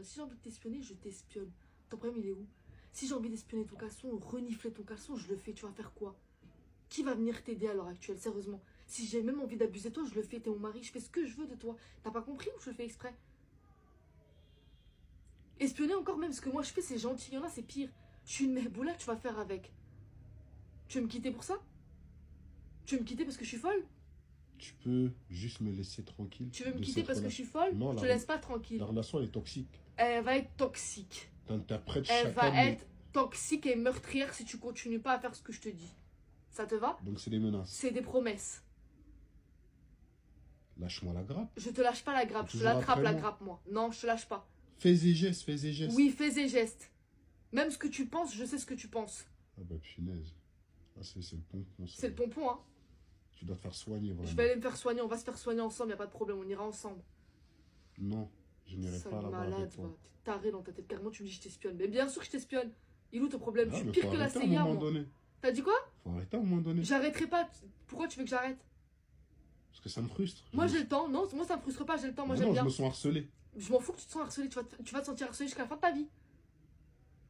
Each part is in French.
Si j'ai envie de t'espionner, je t'espionne. Ton problème, il est où? Si j'ai envie d'espionner ton caleçon, renifler ton caleçon, je le fais. Tu vas faire quoi? Qui va venir t'aider à l'heure actuelle, sérieusement? Si j'ai même envie d'abuser de toi, je le fais. T'es mon mari, je fais ce que je veux de toi. T'as pas compris ou je le fais exprès? Espionner encore, même ce que moi je fais, c'est gentil. Il y en a, c'est pire. Je suis une mehboula, tu vas faire avec. Tu veux me quitter pour ça? Tu veux me quitter parce que je suis folle? Tu peux juste me laisser tranquille Tu veux me de quitter cette parce que je relation. suis folle? Non, Je te laisse pas tranquille. la relation elle est toxique. Elle va être toxique. T'interprètes Elle chacun va être toxique et meurtrière si tu continues pas à faire ce que je te dis. Ça te va? Donc c'est des menaces. C'est des promesses. Lâche-moi la grappe. Je te lâche pas la grappe, je te Toujours l'attrape après la moi. grappe moi. Non, je te lâche pas. Fais des gestes, fais des gestes. Oui, fais des gestes. Même ce que tu penses, je sais ce que tu penses. Ah bah punaise. Ah, c'est le pompon. Ça. C'est le pompon, hein. Tu dois te faire soigner vraiment. Je vais aller me faire soigner, on va se faire soigner ensemble, y a pas de problème, on ira ensemble. Non, je n'irai Sale pas là-bas malade, avec toi. va. T'es taré dans ta tête, carrément tu me dis je t'espionne. Mais bien sûr que je t'espionne. Il est où ton problème? Ah, Je suis mais pire faut que la arrêter à un CIA, moment moi. donné. T'as dit quoi? Faut arrêter à un moment donné. J'arrêterai pas. Pourquoi tu veux que j'arrête? Parce que ça me frustre. Moi j'ai le temps. Non, moi ça me frustre pas, j'ai le temps, moi Mais j'aime non, bien. je me sens harcelé. Je m'en fous que tu te sens harcelé, tu vas te sentir harcelé jusqu'à la fin de ta vie.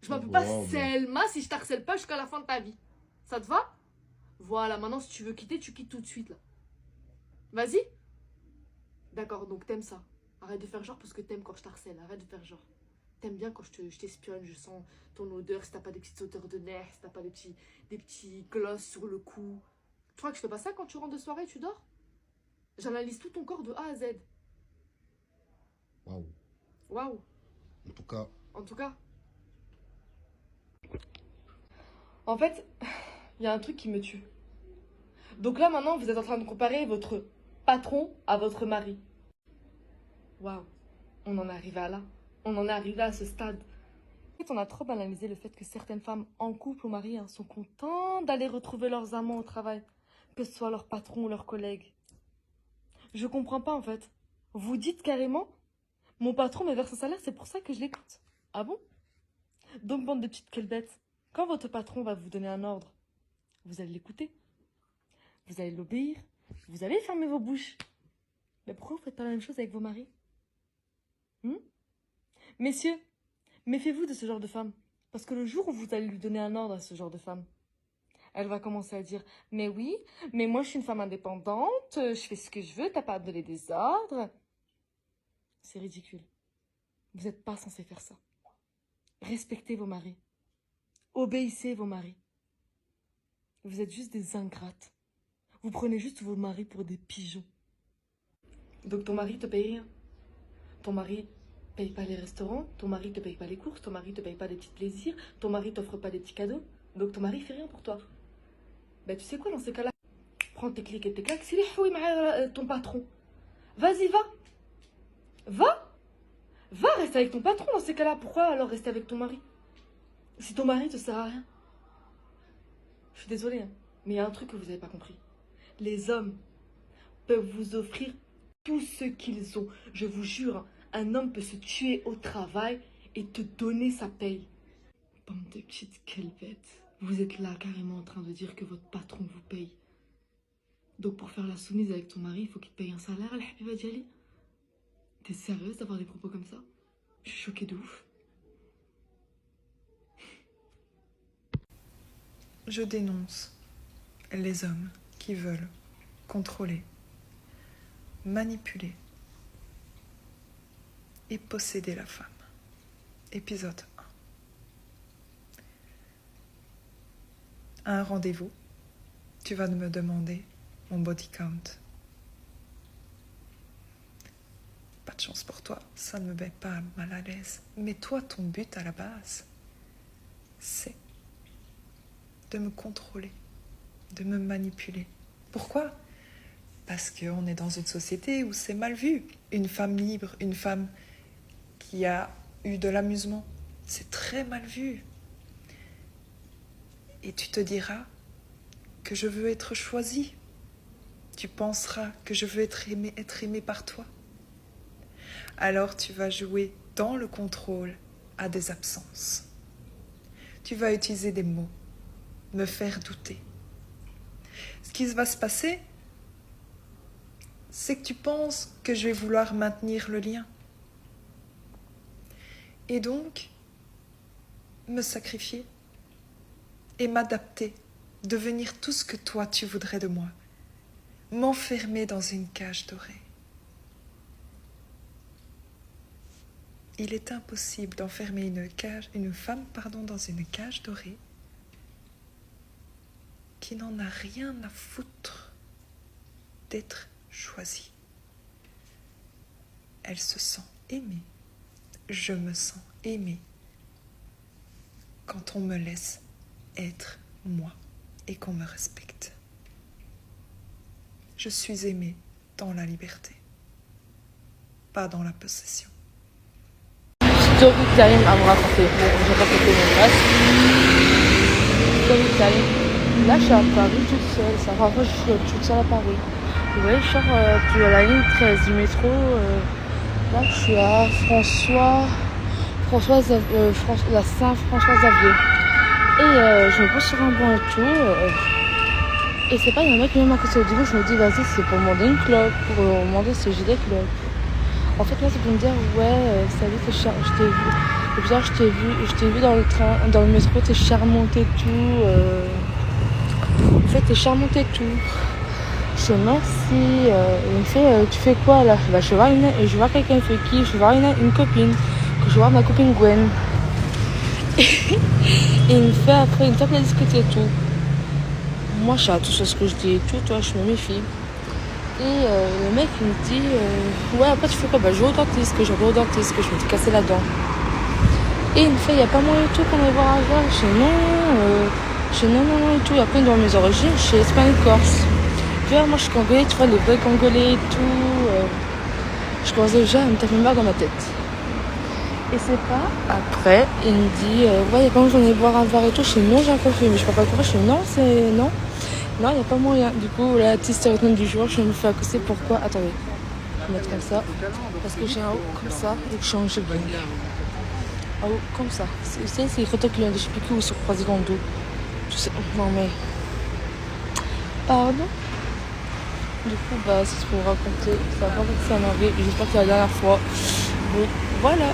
Je m'appelle Bon, pas bon. Selma si je t'harcèle pas jusqu'à la fin de ta vie. Ça te va? Voilà, maintenant si tu veux quitter, tu quittes tout de suite là. Vas-y. D'accord, donc t'aimes ça. Arrête de faire genre parce que t'aimes quand je t'harcèle, arrête de faire genre. T'aimes bien quand je t'espionne, je sens ton odeur, si t'as pas des petites odeurs de nerfs, si t'as pas des petits glosses sur le cou. Tu crois que je fais pas ça quand tu rentres de soirée, tu dors? J'analyse tout ton corps de A à Z. Waouh. Waouh. En tout cas, En tout cas. En fait, il y a un truc qui me tue. Donc là, maintenant, vous êtes en train de comparer votre patron à votre mari. Waouh. On en est arrivé à là. On en est arrivé à ce stade. En fait, on a trop banalisé le fait que certaines femmes en couple ou mariées sont contentes d'aller retrouver leurs amants au travail. Que ce soit leur patron ou leurs collègues. Je comprends pas, en fait. Vous dites carrément, mon patron me verse un salaire, c'est pour ça que je l'écoute. Ah bon? Donc, bande de petites bêtes. Quand votre patron va vous donner un ordre, vous allez l'écouter. Vous allez l'obéir. Vous allez fermer vos bouches. Mais pourquoi vous faites pas la même chose avec vos maris? Messieurs, méfiez-vous de ce genre de femme. Parce que le jour où vous allez lui donner un ordre à ce genre de femme, elle va commencer à dire « Mais oui, mais moi je suis une femme indépendante, je fais ce que je veux, t'as pas à me donner des ordres. » C'est ridicule. Vous n'êtes pas censé faire ça. Respectez vos maris. Obéissez vos maris. Vous êtes juste des ingrates. Vous prenez juste vos maris pour des pigeons. Donc ton mari te paye rien. Ton mari paye pas les restaurants, ton mari te paye pas les courses, ton mari te paye pas des petits plaisirs, ton mari t'offre pas des petits cadeaux. Donc ton mari fait rien pour toi. Ben tu sais quoi, dans ces cas-là, prends tes clics et tes claques, c'est les ton patron. Vas-y, va. Va, reste avec ton patron dans ces cas-là. Pourquoi alors rester avec ton mari? Si ton mari te sert à rien. Je suis désolée, hein, mais il y a un truc que vous n'avez pas compris. Les hommes peuvent vous offrir tout ce qu'ils ont. Je vous jure, hein, un homme peut se tuer au travail et te donner sa paye. Bande de petites bêtes. Vous êtes là carrément en train de dire que votre patron vous paye. Donc pour faire la soumise avec ton mari, il faut qu'il te paye un salaire, Al-Habiba Djali. T'es sérieuse d'avoir des propos comme ça? Je suis choquée de ouf. Je dénonce les hommes qui veulent contrôler, manipuler et posséder la femme. Épisode 1. À un rendez-vous, tu vas me demander mon body count. Pas de chance pour toi, ça ne me met pas mal à l'aise. Mais toi, ton but à la base, c'est de me contrôler, de me manipuler. Pourquoi? Parce qu'on est dans une société où c'est mal vu. Une femme libre, une femme qui a eu de l'amusement, c'est très mal vu. Et tu te diras que je veux être choisie. Tu penseras que je veux être aimée par toi. Alors tu vas jouer dans le contrôle à des absences. Tu vas utiliser des mots, me faire douter. Ce qui va se passer, c'est que tu penses que je vais vouloir maintenir le lien. Et donc, me sacrifier et m'adapter, devenir tout ce que toi tu voudrais de moi, m'enfermer dans une cage dorée. Il est impossible d'enfermer une femme dans une cage dorée qui n'en a rien à foutre d'être choisie. Elle se sent aimée, je me sens aimée quand on me laisse être moi et qu'on me respecte. Je suis aimée dans la liberté, pas dans la possession. Story time à me raconter. Bon, j'ai raconté mon reste. Story time. Là, je suis à Paris toute seule. Ça va, je suis toute seule à Paris. Vous voyez, je sors de la ligne 13 du métro. Là, je suis à la Saint-François-Xavier. Et je me pose sur un banc et tout. Et c'est pas, il y a un mec qui vient à côté du coup, je me dis, vas-y, c'est pour demander une clope, pour demander si j'ai des clopes. En fait, là, c'est pour me dire, ouais, salut, je t'ai vu. Et puis là, je t'ai vu dans le train, dans le métro, t'es charmante et tout. En fait, t'es charmante et tout. Je fais merci. Il me fait, tu fais quoi là? Bah, je vais voir quelqu'un, il fait qui? Je vais voir une copine. Que je vais voir ma copine Gwen. Et il me fait après, il me tape la discuter et tout. Moi, je sais à tout ce que je dis et tout, toi, je me méfie. Et le mec, il me dit, ouais, après, tu fais quoi? Bah, je vais au dentiste, que je me suis cassé la dent. Et il me fait, il n'y a pas moyen et tout qu'on aille voir avant. Je dis non, non, et tout. Et après, dans mes origines, je suis espagnole-corse. Puis moi, je suis congolais, tu vois, les vrais congolais et tout. Je commençais déjà à me taper marre dans ma tête. Et c'est pas après, il me dit, ouais, il y a pas moyen qu'on aille boire un verre et tout. Je dis non, j'ai un café, mais je peux pas courir. Je dis non, non. Non, il n'y a pas moyen. Du coup, la petite stéréotype du jour, je me fais accoster. Pourquoi? Attendez, je vais mettre comme ça. Parce que j'ai un haut comme ça et que je suis en jogging. Un haut comme ça. C'est les photos que je sais plus qui où ils sont croisés dans le dos. Tu sais, non mais. Pardon? Du coup, bah, c'est pour vous raconter. Ça va pas que ça m'arrive. J'espère que c'est la dernière fois. Donc, voilà.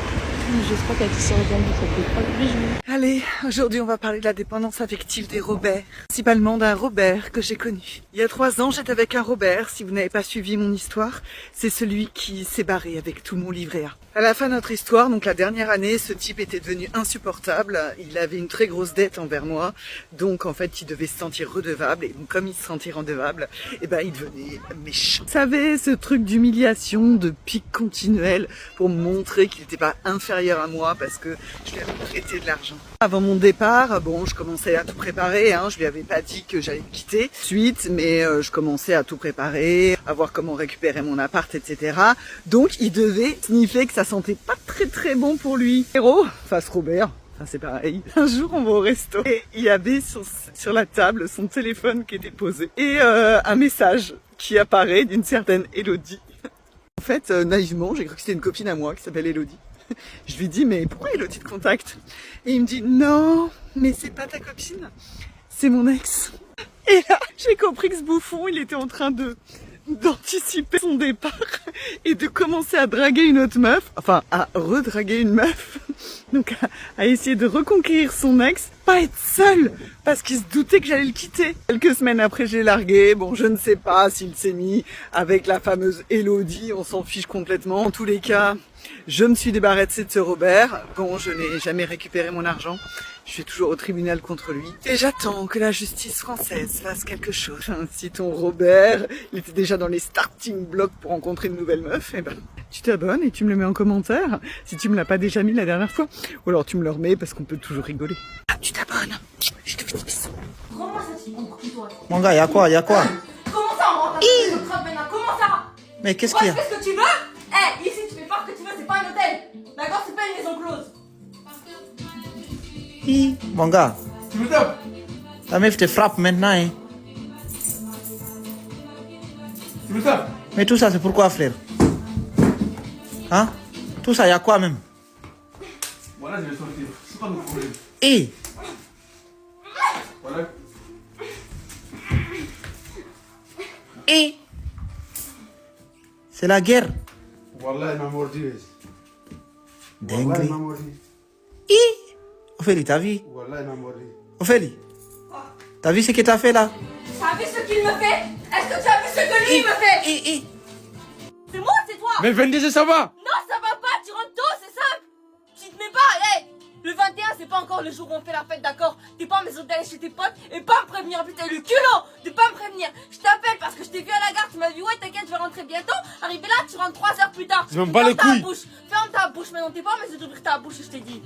J'espère qu'elle s'est regagnée. Ça fait pas de bisous. Allez, aujourd'hui on va parler de la dépendance affective des Robert, principalement d'un Robert que j'ai connu. Il y a 3 ans, j'étais avec un Robert, si vous n'avez pas suivi mon histoire, c'est celui qui s'est barré avec tout mon livret A. À la fin de notre histoire, donc la dernière année, ce type était devenu insupportable, il avait une très grosse dette envers moi, donc en fait il devait se sentir redevable, et donc, comme il se sentait redevable, et ben il devenait méchant. Vous savez, ce truc d'humiliation, de pique continuelle, pour me montrer qu'il n'était pas inférieur à moi, parce que je lui avais prêté de l'argent. Avant mon départ, bon, je commençais à tout préparer, je lui avais pas dit que j'allais me quitter suite, mais je commençais à tout préparer, à voir comment récupérer mon appart, etc. Donc il devait signifier que ça sentait pas très bon pour lui. Héros, face Robert, c'est pareil. Un jour on va au resto et il y avait sur la table son téléphone qui était posé et un message qui apparaît d'une certaine Elodie. En fait, naïvement, j'ai cru que c'était une copine à moi qui s'appelle Elodie. Je lui dis, mais pourquoi Elodie te contacte? Et il me dit, non, mais c'est pas ta copine, c'est mon ex. Et là, j'ai compris que ce bouffon, il était en train d'anticiper son départ et de commencer à draguer une autre meuf, enfin à redraguer une meuf, donc à essayer de reconquérir son ex, pas être seul, parce qu'il se doutait que j'allais le quitter. Quelques semaines après, j'ai largué, bon je ne sais pas s'il s'est mis avec la fameuse Elodie, on s'en fiche complètement. En tous les cas, je me suis débarrassée de ce Robert, bon je n'ai jamais récupéré mon argent. Je suis toujours au tribunal contre lui. Et j'attends que la justice française fasse quelque chose. Enfin, si ton Robert, il était déjà dans les starting blocks pour rencontrer une nouvelle meuf, eh ben, tu t'abonnes et tu me le mets en commentaire. Si tu me l'as pas déjà mis la dernière fois. Ou alors tu me le remets parce qu'on peut toujours rigoler. Ah, tu t'abonnes. Je te fais des bisous. Mon gars, y'a quoi? Comment ça, on rentre maintenant? Comment ça? Mais qu'est-ce qu'il y a? Fais ce que tu veux. Ici, tu fais pas ce que tu veux, c'est pas un hôtel. D'accord? C'est pas une maison close. Mon gars, Tu me tapes? la meuf te frappe maintenant, hein. Tu me tapes? Mais tout ça, c'est pourquoi, frère? Hein? Tout ça, y'a quoi même? Voilà, je vais sortir. C'est pas notre problème. Voilà. C'est la guerre. Wallah, il m'a mordu. Dinguerie. Mamori. Hi. Ophélie, t'as vu? Wallah, Mamori. Ophélie, t'as vu ce que t'as fait là? T'as vu ce qu'il me fait? Est-ce que tu as vu ce que lui me fait? C'est moi, c'est toi? Mais 22, ça va? Non, ça va pas, tu rentres tôt, c'est simple. Tu te mets pas, hey. Le 21, c'est pas encore le jour où on fait la fête, d'accord? T'es pas en maison d'aller chez tes potes et pas me prévenir, putain, le culot de pas me prévenir. Je t'appelle parce que je t'ai vu à la gare, tu m'as dit, ouais, t'inquiète, je vais rentrer bientôt. Arrivé là, tu rentres 3 heures plus tard. Je m'en bats les Ferme ta couilles. bouche, ferme ta bouche, maintenant t'es pas en maison d'ouvrir ta bouche, je t'ai dit.